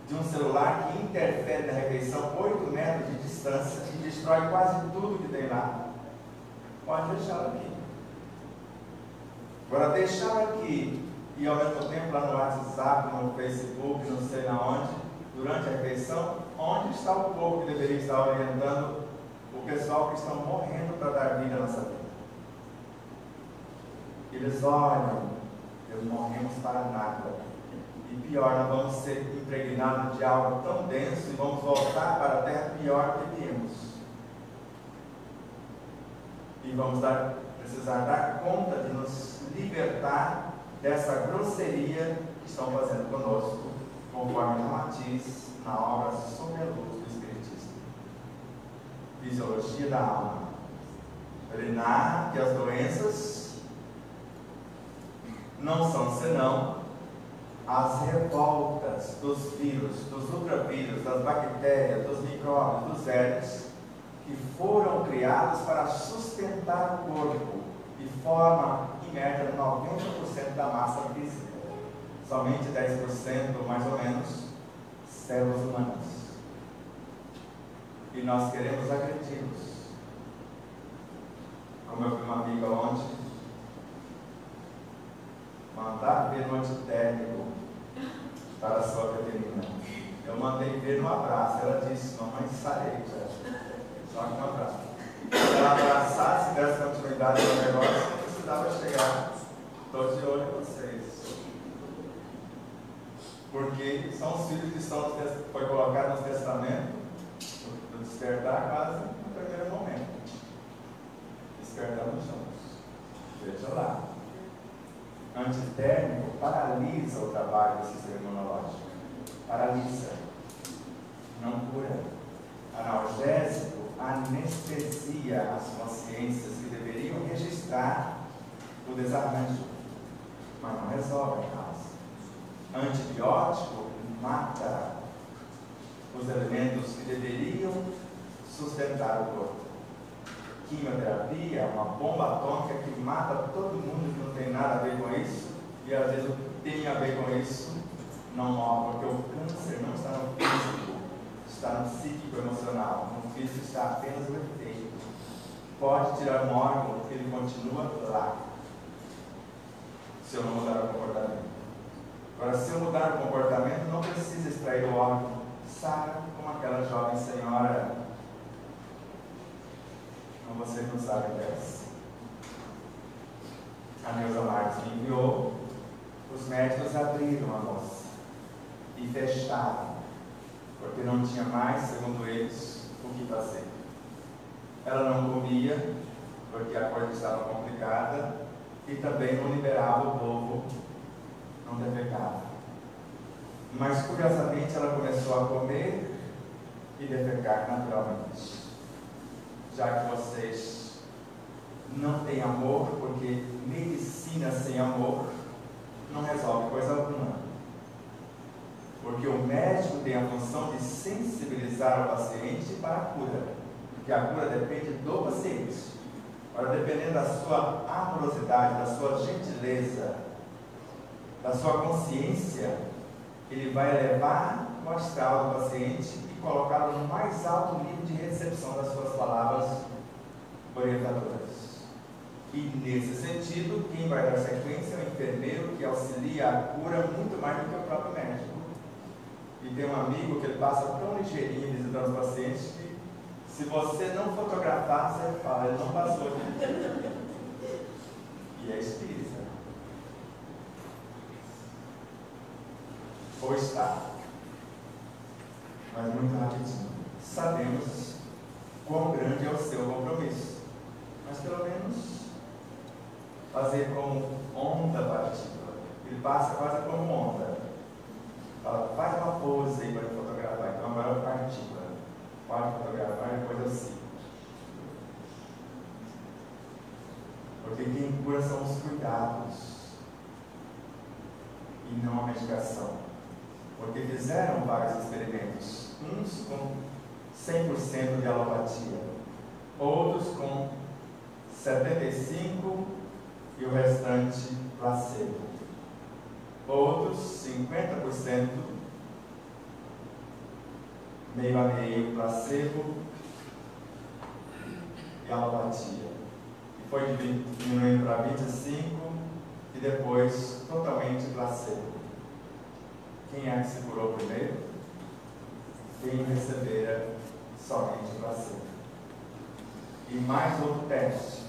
de um celular que interfere na refeição 8 metros de distância e destrói quase tudo que tem lá, pode deixá-lo aqui. Agora, deixá-lo aqui e ao mesmo tempo lá no WhatsApp, no Facebook, não sei na onde, durante a refeição, está o povo que deveria estar orientando o pessoal que estão morrendo para dar vida nessa vida? Eles olham, nós morremos para nada. E pior, nós vamos ser impregnados de algo tão denso e vamos voltar para a terra pior que viemos. E vamos precisar dar conta de nos libertar dessa grosseria que estão fazendo conosco, conforme Ramatiz na obra Sobre a Luz do Espiritismo. Fisiologia da alma. Ele narra que as doenças não são senão as revoltas dos vírus, dos ultravírus, das bactérias, dos micróbios, dos germes, que foram criados para sustentar o corpo e formam, em média, 90% da massa física. Somente 10%, mais ou menos, células humanas. E nós queremos agredi-los. Como eu vi uma amiga ontem, mandar ver no antitérmico para a sua veterina. Eu mandei ver no abraço. Ela disse: mamãe, sarei já. Só que um abraço. Se ela abraçasse e desse continuidade no negócio, não precisava chegar. Estou de olho em vocês. Porque são os filhos que foi colocado no testamento do despertar quase no primeiro momento. Despertamos juntos. Veja lá. Antitérmico paralisa o trabalho do sistema imunológico. Paralisa. Não cura. Analgésico anestesia as consciências que deveriam registrar o desarranjo, mas não resolve a causa. Antibiótico mata os elementos que deveriam sustentar o corpo. Quimioterapia é uma bomba atômica que mata todo mundo que não tem nada a ver com isso, e às vezes o que tem a ver com isso não morre, porque o câncer não está no físico, está no psíquico emocional. No físico está apenas o efeito. Pode tirar um órgão, ele continua lá, se eu não mudar o comportamento. Agora, se eu mudar o comportamento, não precisa extrair o órgão. Sara, como aquela jovem senhora, como vocês não sabem dessa, a Neuza Marques me enviou. Os médicos abriram a moça e fecharam, porque não tinha mais, segundo eles, o que fazer. Ela não comia, porque a coisa estava complicada, e também não liberava o povo, não defecava. Mas, curiosamente, ela começou a comer e defecar naturalmente. Já que vocês não têm amor, porque medicina sem amor não resolve coisa alguma. Porque o médico tem a função de sensibilizar o paciente para a cura, porque a cura depende do paciente. Agora, dependendo da sua amorosidade, da sua gentileza, da sua consciência, ele vai elevar o astral do paciente e colocá-lo no mais alto nível de recepção das suas palavras orientadoras. E nesse sentido, quem vai dar sequência é o enfermeiro, que auxilia a cura muito mais do que o próprio médico. E tem um amigo que ele passa tão ligeirinho visitando os pacientes que, se você não fotografar, você fala, ele não passou. E é espírita. Ou está. Mas muito rapidinho. Sabemos quão grande é o seu compromisso. Mas pelo menos fazer como onda partícula. Ele passa quase como onda. Fala, faz uma pose aí para fotografar. Então agora é partícula. Pode fotografar e depois eu sigo. Porque quem cura são os cuidados e não a medicação. Porque fizeram vários experimentos, uns com 100% de alopatia, outros com 75% e o restante placebo, outros 50% meio a meio placebo e alopatia, e foi diminuindo para 25% e depois totalmente placebo. Quem é que se curou primeiro? Quem recebera somente para ser. E mais outro teste.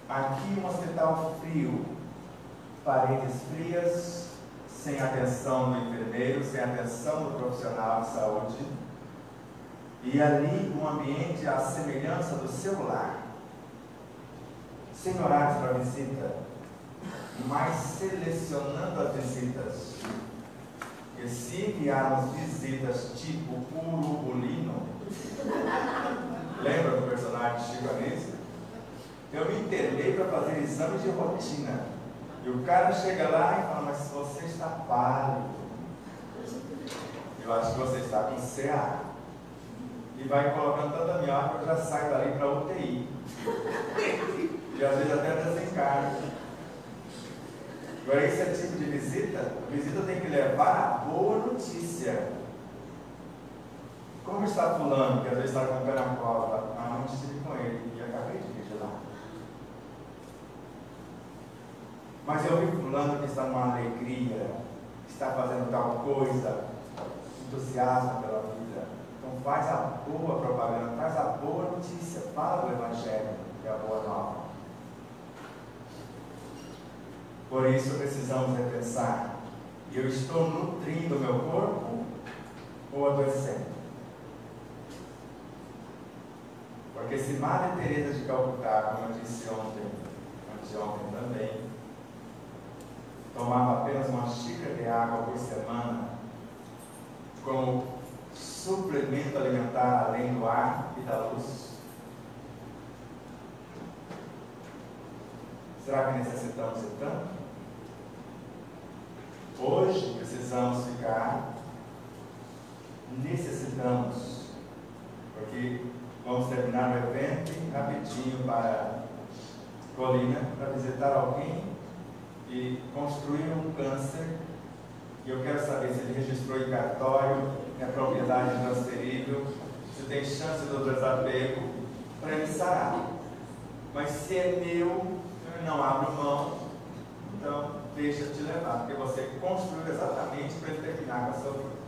Aqui um hospital frio, paredes frias, sem atenção do enfermeiro, sem atenção do profissional de saúde. E ali um ambiente à semelhança do seu lar. Sem horários para visita, mas selecionando as visitas. E se enviarmos visitas tipo Urubulino, lembra do personagem Chico Anísio? Eu me internei para fazer exame de rotina. E o cara chega lá e fala, mas você está pálido. Eu acho que você está com CA. E vai colocando tanta minhoca que eu já saio dali para UTI. E às vezes até desencarno. Agora, esse é tipo de visita. A visita tem que levar a boa notícia. Como está fulano, que às vezes está com o pé na cova? Ah, não estive com ele e acabei de vigilar. Mas eu vi fulano que está numa alegria, que está fazendo tal coisa, entusiasmo pela vida. Então faz a boa propaganda, faz a boa notícia, fala do Evangelho, que é a boa nova. Por isso precisamos repensar, eu estou nutrindo o meu corpo ou adoecendo? Porque se Madre Teresa de Calcutá, como eu disse anteontem também, tomava apenas uma xícara de água por semana como suplemento alimentar além do ar e da luz, será que necessitamos de tanto? Hoje precisamos necessitamos, porque vamos terminar o evento rapidinho para Colina, para visitar alguém e construir um câncer. E eu quero saber se ele registrou em cartório, é propriedade transferível, se tem chance do desapego para ele sarar. Mas se é meu, eu não abro mão, então deixa te levar, porque você construiu exatamente para ele terminar com a sua vida.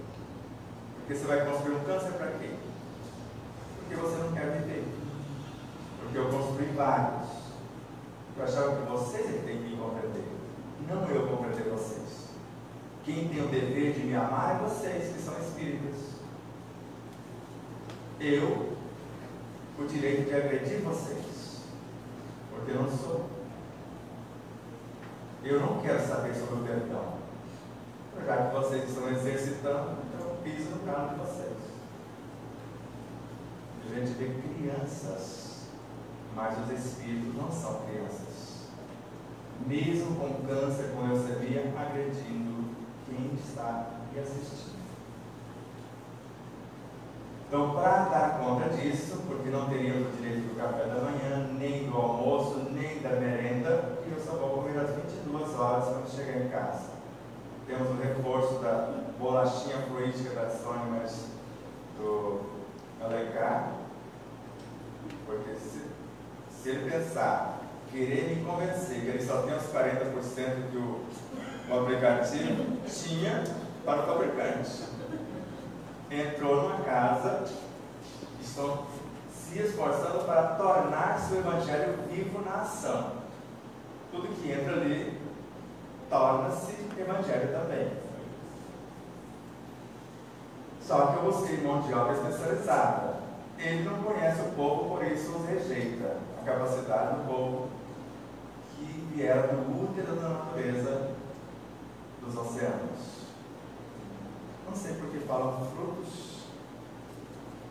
Porque você vai construir um câncer para quê? Porque você não quer viver. Porque eu construí vários. Eu achava que vocês é que têm que me compreender, não eu compreender vocês. Quem tem o dever de me amar é vocês, que são espíritas. Eu, o direito de agredir vocês, porque eu não sou. Eu não quero saber sobre o perdão. Já que vocês estão exercitando, então eu piso no carro de vocês. A gente vê crianças, mas os espíritos não são crianças. Mesmo com câncer, com leucemia, agredindo quem está me assistindo. Então, para dar conta disso, porque não teríamos o direito do café da manhã, nem do almoço, nem da merenda, e eu só vou comer às 22 horas quando chegar em casa. Temos o reforço da bolachinha fluídica da Sônia, mas do Alencar, porque se ele pensar, querer me convencer que ele só tem os 40% que o aplicativo tinha para o fabricante. Entrou numa casa, estão se esforçando para tornar seu evangelho vivo na ação. Tudo que entra ali torna-se evangelho também. Só que eu busquei mão de obra especializada. Ele não conhece o povo, por isso os rejeita. A capacidade do povo que vieram do útero da natureza dos oceanos. Não sei porque falam frutos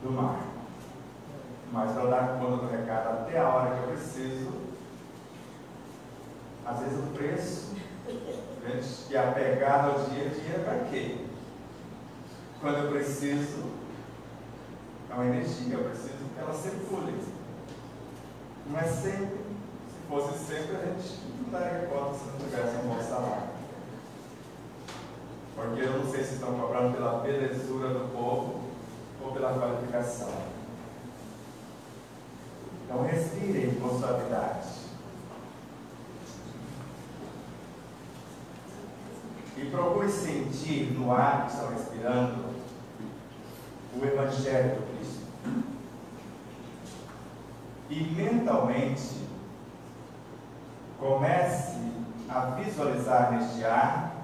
do mar, mas para dar conta do recado até a hora que eu preciso, às vezes o preço, que é apegado ao dinheiro para quê? Quando eu preciso, é uma energia, eu preciso que ela circule. Não é sempre, se fosse sempre, a gente não daria conta se não tivesse um bom salário. Porque eu não sei se estão cobrando pela belezura do povo ou pela qualificação. Então respirem com suavidade. E procure sentir no ar que estão respirando o Evangelho do Cristo. e mentalmente comece a visualizar neste ar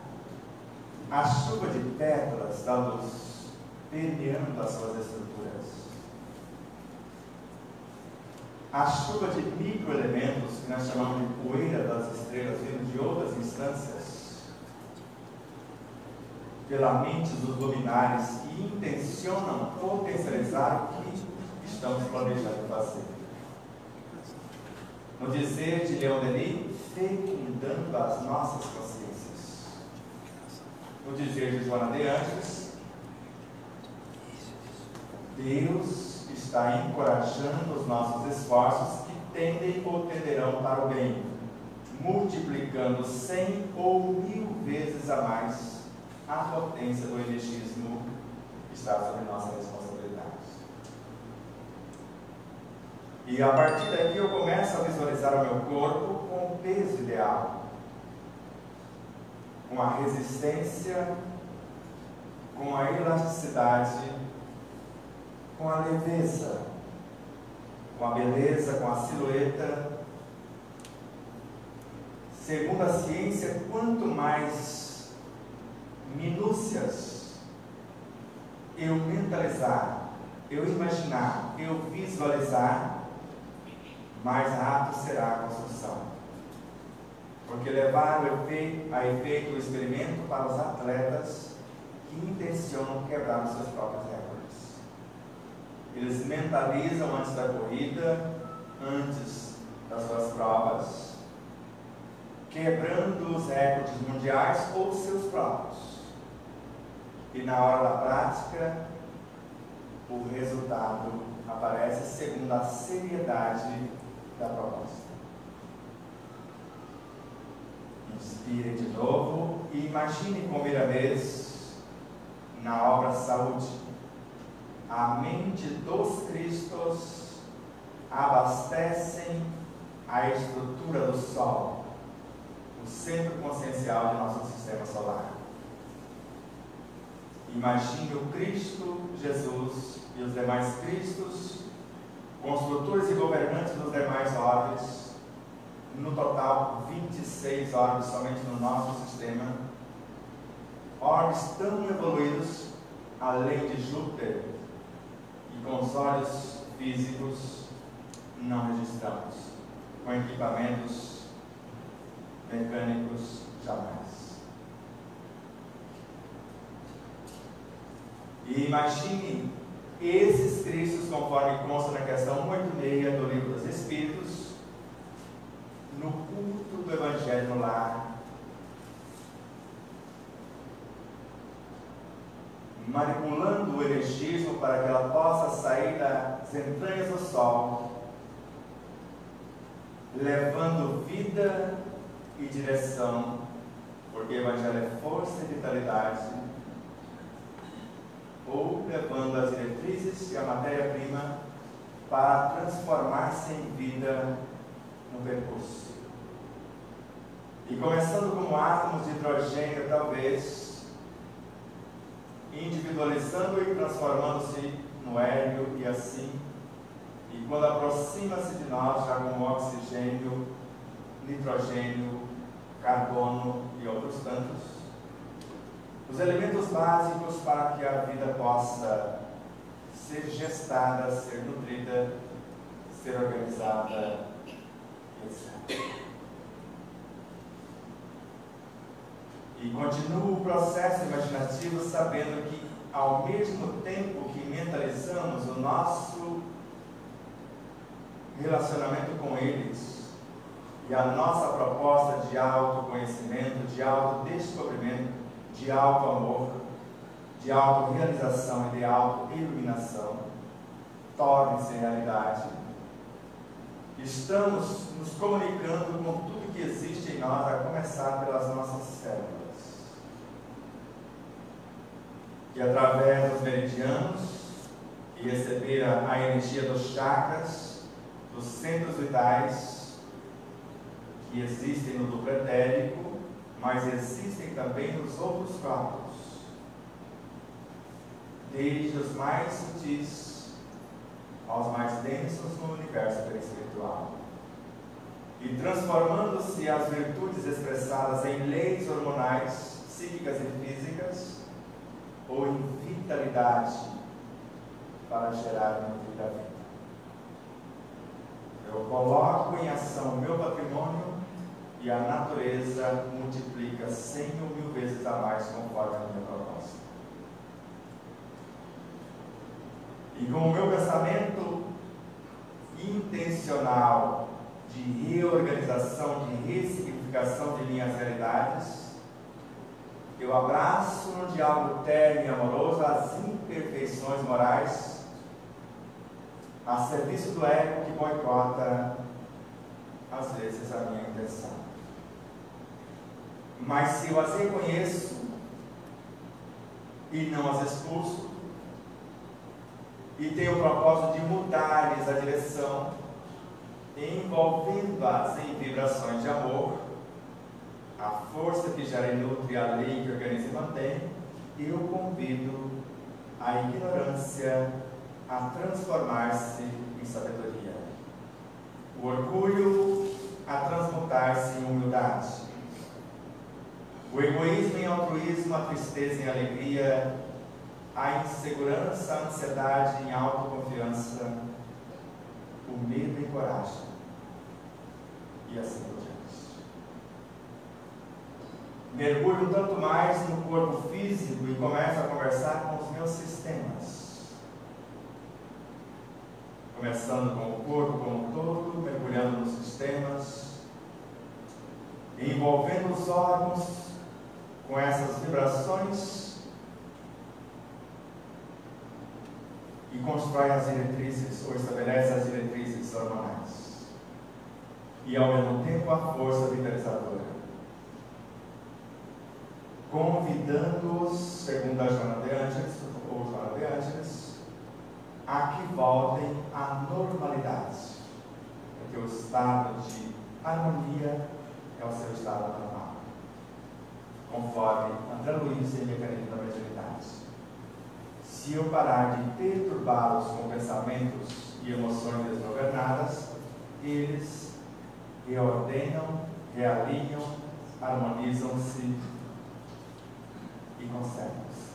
a chuva de pétalas da luz permeando as suas estruturas. A chuva de microelementos, que nós chamamos de poeira das estrelas, vindo de outras instâncias, pela mente dos luminares, que intencionam potencializar o que estamos planejando fazer. No dizer de Leon Denis, fecundando as nossas consciências. No dizer de Joana de Angelis, Deus está encorajando os nossos esforços que tendem ou tenderão para o bem, multiplicando 100 ou 1000 vezes a mais a potência do energismo que está sob nossa responsabilidade. E a partir daqui eu começo a visualizar o meu corpo com o peso ideal, com a resistência, com a elasticidade, com a leveza, com a beleza, com a silhueta. Segundo a ciência, quanto mais minúcias eu mentalizar, eu imaginar, eu visualizar, mais rápido será a construção. Porque levar a efeito o experimento para os atletas que intencionam quebrar os seus próprios recordes. Eles mentalizam antes da corrida, antes das suas provas, quebrando os recordes mundiais ou seus próprios. E na hora da prática, o resultado aparece segundo a seriedade da proposta. Inspire de novo e imagine com Miramês, na obra Saúde, a mente dos Cristos abastecem a estrutura do Sol, o centro consciencial de nosso sistema solar. Imagine o Cristo, Jesus e os demais Cristos, construtores e governantes dos demais orbes, no total 26 orbes somente no nosso sistema, orbes tão evoluídos, além de Júpiter, e com os olhos físicos não registramos, com equipamentos mecânicos jamais. E imagine esses Cristos, conforme consta na questão 186 do Livro dos Espíritos, no culto do Evangelho no lar, manipulando o energismo para que ela possa sair das entranhas do Sol, levando vida e direção, porque o Evangelho é força e vitalidade, ou levando as diretrizes e a matéria-prima para transformar-se em vida no percurso. E começando como átomos de hidrogênio, talvez, individualizando e transformando-se no hélio e assim, e quando aproxima-se de nós, já como oxigênio, nitrogênio, carbono e outros tantos, os elementos básicos para que a vida possa ser gestada, ser nutrida, ser organizada, etc. E continua o processo imaginativo sabendo que, ao mesmo tempo que mentalizamos o nosso relacionamento com eles e a nossa proposta de autoconhecimento, de autodescobrimento, de auto-amor, de auto-realização e de auto-iluminação, torne-se realidade. Estamos nos comunicando com tudo que existe em nós, a começar pelas nossas células. Que através dos meridianos, que receberam a energia dos chakras, dos centros vitais, que existem no duplo etérico, mas existem também nos outros corpos, desde os mais sutis, aos mais densos no universo perispiritual. E transformando-se as virtudes expressadas em leis hormonais, psíquicas e físicas, ou em vitalidade para gerar e nutrir a vida. Eu coloco em ação o meu patrimônio e a natureza multiplica 100 ou 1000 vezes a mais conforme a minha proposta. E com o meu pensamento intencional de reorganização, de ressignificação de minhas realidades, eu abraço no diálogo terno e amoroso as imperfeições morais a serviço do ego que boicota, às vezes, a minha intenção. Mas se eu as reconheço e não as expulso, e tenho o propósito de mudar-lhes a direção, envolvendo-as em vibrações de amor, a força que gera e nutre a lei que organiza e mantém, eu convido a ignorância a transformar-se em sabedoria, o orgulho a transmutar-se em humildade, o egoísmo em altruísmo, a tristeza em alegria, a insegurança, a ansiedade em autoconfiança, o medo em coragem, e assim por diante. Mergulho tanto mais no corpo físico e começo a conversar com os meus sistemas. Começando com o corpo como um todo, mergulhando nos sistemas, envolvendo os órgãos com essas vibrações e constrói as diretrizes, ou estabelece as diretrizes hormonais. E ao mesmo tempo a força vitalizadora. Convidando-os, segundo a Joana de Ângeles, ou Joana de Ângeles, a que voltem à normalidade. Porque o estado de harmonia é o seu estado normal. Conforme André Luiz em Mecanismo da Mediunidade. Se eu parar de perturbá-los com pensamentos e emoções desgovernadas, eles reordenam, realinham, harmonizam-se e conservam-se.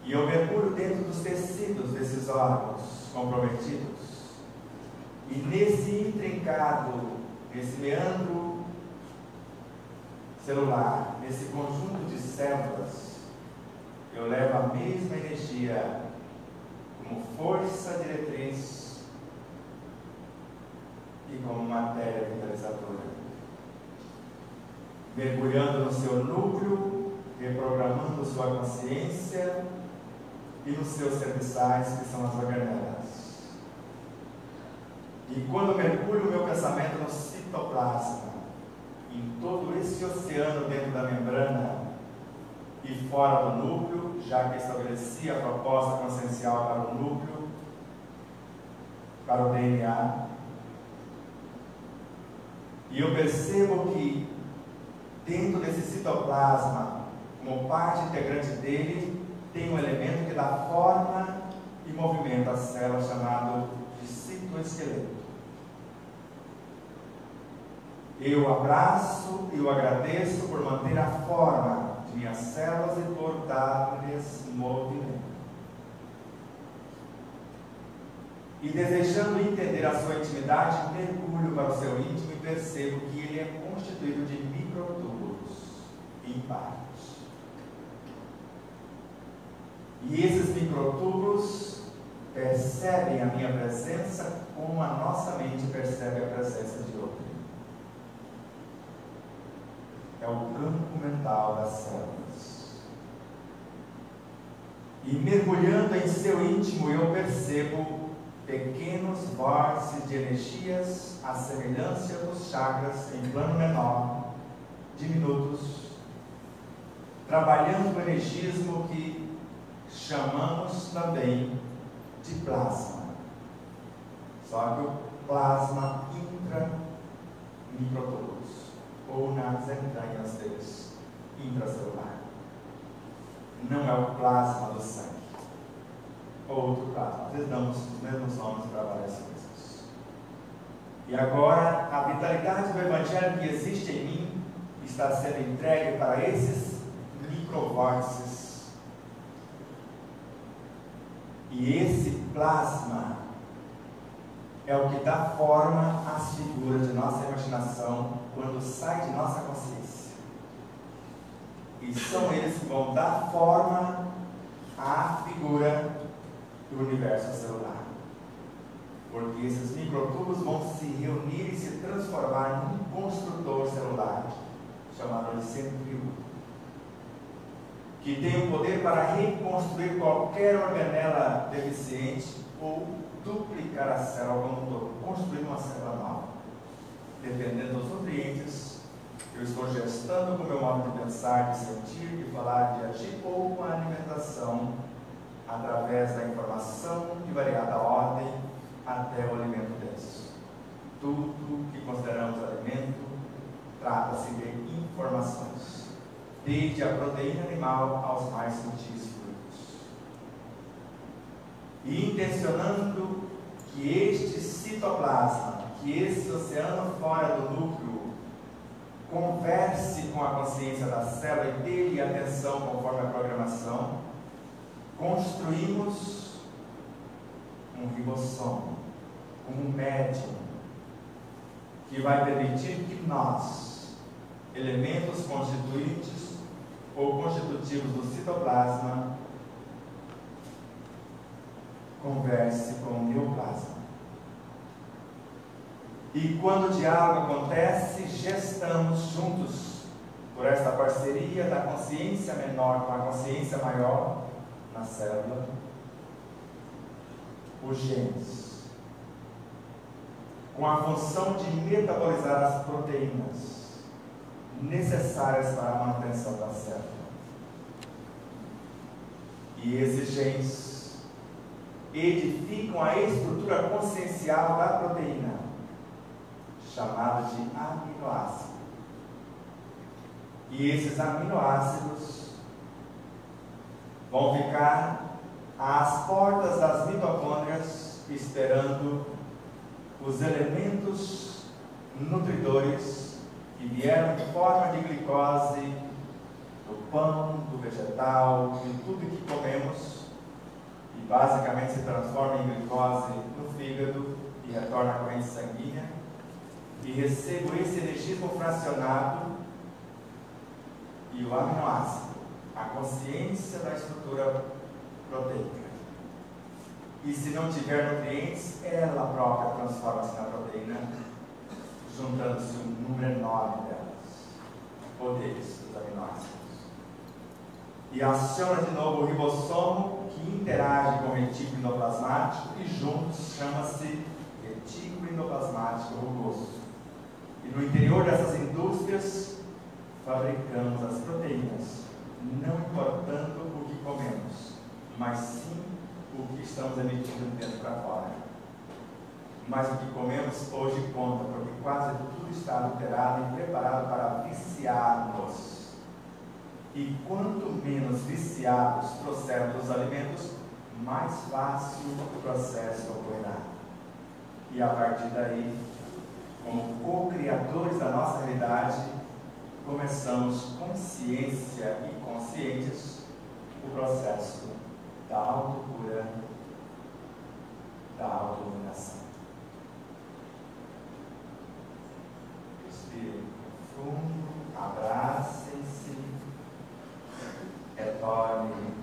E eu mergulho dentro dos tecidos desses órgãos comprometidos, e nesse intrincado, nesse meandro celular, nesse conjunto de células, eu levo a mesma energia como força diretriz e como matéria vitalizadora, mergulhando no seu núcleo, reprogramando sua consciência e nos seus serviçais, que são as organelas. E quando mergulho o meu pensamento no citoplasma, em todo esse oceano dentro da membrana e fora do núcleo, já que estabeleci a proposta consciencial para o núcleo, para o DNA, e eu percebo que dentro desse citoplasma, como parte integrante dele, tem um elemento que dá forma e movimento à célula, chamado de citoesqueleto. Eu abraço e eu agradeço por manter a forma de minhas células e por dar-lhes movimento. E desejando entender a sua intimidade, mergulho para o seu íntimo e percebo que ele é constituído de microtúbulos em partes. E esses microtúbulos percebem a minha presença como a nossa mente percebe a presença de outra. É o campo mental das células. E mergulhando em seu íntimo, eu percebo pequenos vórtices de energias à semelhança dos chakras em plano menor, diminutos, trabalhando o energismo que chamamos também de plasma. Só que o plasma intra-microtúbulos, ou nas entranhas deles, intracelular. Não é o plasma do sangue. ou outro plasma. Às vezes damos os mesmos nomes para várias coisas. E agora, a vitalidade do Evangelho que existe em mim está sendo entregue para esses microvórtices. E esse plasma é o que dá forma às figuras de nossa imaginação quando sai de nossa consciência. E são eles que vão dar forma à figura do universo celular. Porque esses microtubos vão se reunir e se transformar num construtor celular, chamado de centríogo, que tem o poder para reconstruir qualquer organela deficiente ou duplicar a célula como um todo, construir uma célula nova, dependendo dos nutrientes que eu estou gestando com o meu modo de pensar, de sentir, de falar, de agir, ou com a alimentação, através da informação de variada ordem até o alimento denso. Tudo que consideramos alimento trata-se de informações, desde a proteína animal aos mais sutis fluidos. E intencionando que este citoplasma, que esse oceano fora do núcleo, converse com a consciência da célula e dê-lhe atenção conforme a programação, construímos um ribossomo, um médium, que vai permitir que nós, elementos constituintes ou constitutivos do citoplasma, converse com o neoplasma. E quando o diálogo acontece, gestamos juntos, por esta parceria da consciência menor com a consciência maior na célula, os genes, com a função de metabolizar as proteínas necessárias para a manutenção da célula. E esses genes edificam a estrutura consciencial da proteína, chamada de aminoácido. E esses aminoácidos vão ficar às portas das mitocôndrias, esperando os elementos nutridores que vieram em forma de glicose do pão, do vegetal, de tudo que comemos, e basicamente se transforma em glicose no fígado e retorna à corrente sanguínea, e recebo esse energismo fracionado e o aminoácido, a consciência da estrutura proteica. E se não tiver nutrientes, ela própria transforma-se na proteína, juntando-se um número enorme delas, poderes dos aminoácidos. E aciona de novo o ribossomo, que interage com o retículo endoplasmático, e juntos chama-se retículo endoplasmático rugoso. E no interior dessas indústrias, fabricamos as proteínas, não importando o que comemos, mas sim o que estamos emitindo dentro para fora. Mas o que comemos hoje conta, porque quase tudo está adulterado e preparado para viciar-nos. E quanto menos viciados trouxermos os alimentos, mais fácil o processo ocorrerá. E a partir daí, como co-criadores da nossa realidade, começamos consciência e conscientes o processo da autocura, da autoiluminação. Respire fundo, abracem-se, retorne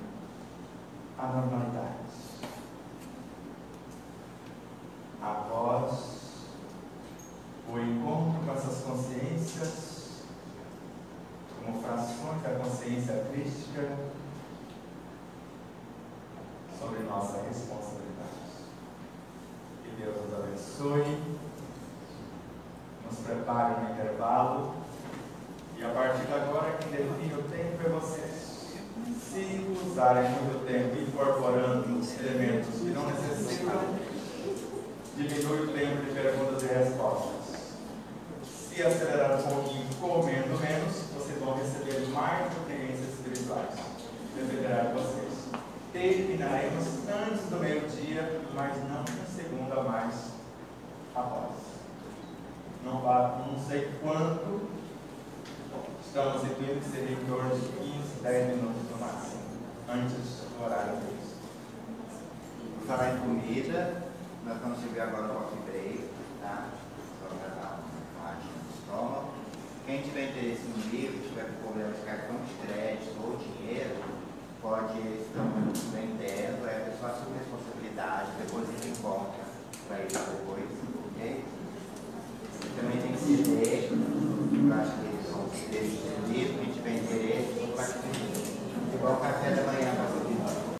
à normalidade. Após o encontro com essas consciências, como frações da consciência crística, sobre nossa responsabilidade. Que Deus nos abençoe, nos prepare no intervalo, e a partir de agora, quem define o tempo é vocês. Se usarem muito tempo incorporando elementos que não necessitam, diminui o tempo de perguntas e respostas. Se acelerar um pouquinho comendo menos, vocês vão receber mais nutrientes espirituais. Dependerá de vocês. Terminaremos antes do mas não na segunda mais após. Não sei quanto, estamos incluindo que seria em torno de 15, 10 minutos no máximo, antes do horário deles. Por falar em comida, nós vamos servir agora o coffee break, tá? Só para dar uma arte no estômago. Quem tiver interesse no livro, tiver com problema de cartão de crédito ou dinheiro, pode, estamos vendendo, é só a sua responsabilidade, depois ele encontra para ir depois, ok? Também tem CD, eu acho que eles são CDs